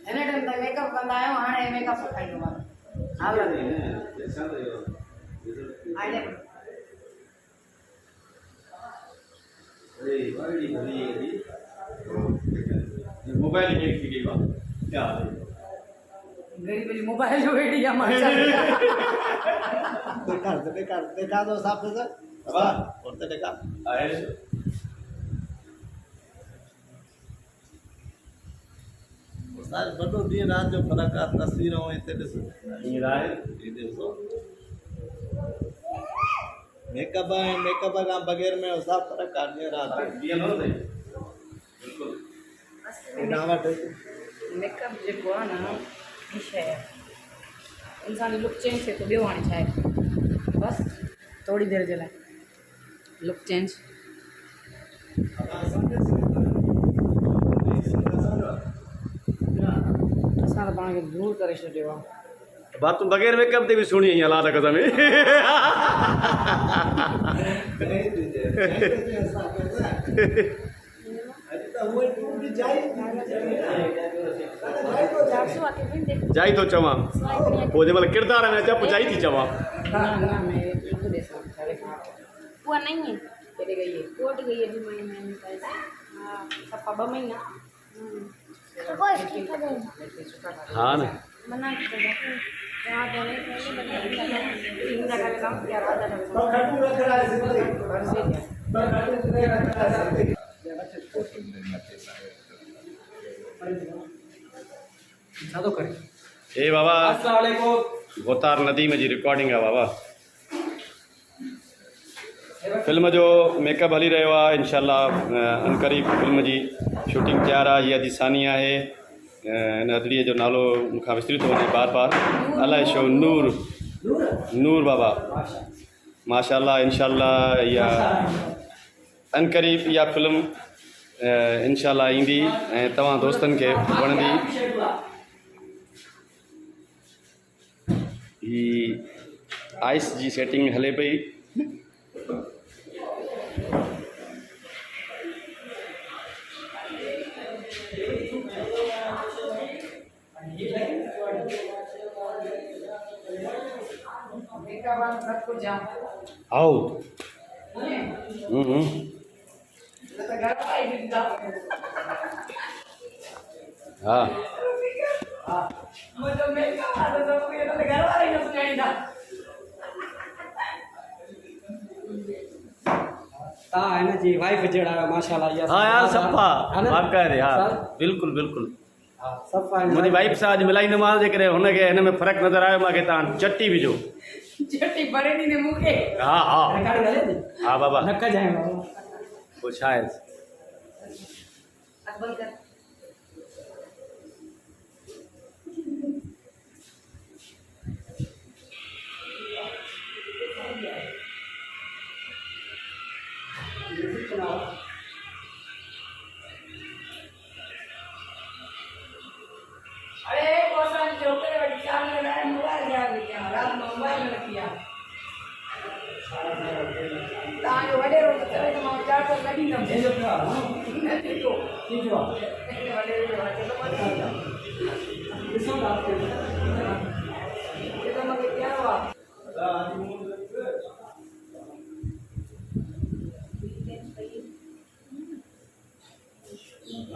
एने टाइम तक मेकअप कंदा आयो हाणे मेकअप सिखाईंदो मां हाल आइले अरे बड़ी बड़ी मोबाइल हैक थी गई बात क्या मेरी मोबाइल जो एडिया माचा देखा दो साफ से वाह और तो देखा आए सारे बड़ो दिन रात जो फर्क आ तस्वीरों में इतने ये रहा है ये देखो मेकअप का बगैर में सब फर्क आ गया रात दिया ना सही बिल्कुल डावा टे मेकअप जेको आहे न ही शइ आहे इंसान जी लुक चेंज थिए थो ॿियो हाणे छा आहे बसि थोरी देरि जे लाइ लुक चेंज असां त पाण खे दूर करे छॾियो आहे बात तुम बगैर मेकअप ते भी सुनी है अल्लाह दा कसम जाई तो चवा वो जे मतलब किरदार में चप जाई थी चवा ना मैं खुद ऐसा करे वो नहीं है केॾे गई है कोट गई है अभी महीने पैसे हाँ सफ़ा 2 महीना तो कोई ठीक है हां ना बना के दे यहाँ देने के लिए बना के इंदा का काम किया राधा का तो करे ए बाबा अस्सलाम वालेकुम गोतार नदी में जी रिकॉर्डिंग है बाबा फिल्म जो मेकअप हली रहियो आहे इंशाल्लाह अनकरीब फिल्म जी शूटिंग तयारु आहे इहा दिसानी आहे हिन हदड़ीअ जो नालो मूंखां विसरी थो वञे बार बार अलाए छो नूर नूर बाबा माशाल्लाह इंशाल्लाह इहा अनकरीब इहा फिल्म इंशाल्लाह ईंदी ऐं तव्हां दोस्तनि खे वणंदी ही आइस जी सेटिंग हले पई सब कुछ जा आओ हाँ मुझे मेकअप आता तो ये तो घर वाले ने सुनाईंदा ता है ना जी वाइफ जेड़ा है माशाल्लाह ये हाँ यार सफ़ा है ना? वाक़ई रे हाँ सर? बिल्कुल बिल्कुल हाँ सफ़ा है मुंहिंजी वाइफ सां अॼु मिलाईंदोमांसि जेकॾहिं हुनखे हिन में फ़र्क़ु नज़र आयो मूंखे तव्हां चटी विझो चट्टी भरे नी ने मुके हा हा रिकॉर्ड करे दी हा बाबा नक्का जाए बाबा पोइ छा आहे अकबर कर अरे कोसा जोकर बड़ी चाल में मैं मोबाइल जा गया रात में मोबाइल में किया तां वडे रोड चले तो मां चार तो लगी न ये जो था नहीं तो ठीक है वडे रोड चलो मत इसको बात कर ये तो मगे क्या हुआ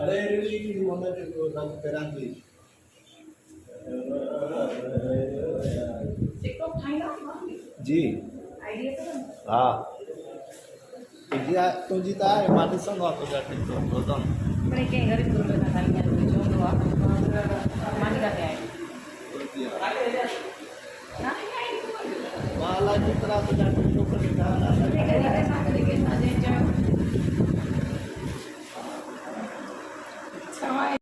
अरे रे की मोना को रंग पेरांगी टिकटॉक खाइना जी आइडिया तो हाँ तो जीता है माटी संग आप जाते तो तो मैंने के घर में दूर ना खाली मैं जो हुआ मानी का है ना माला की तरह तो जाते तो कर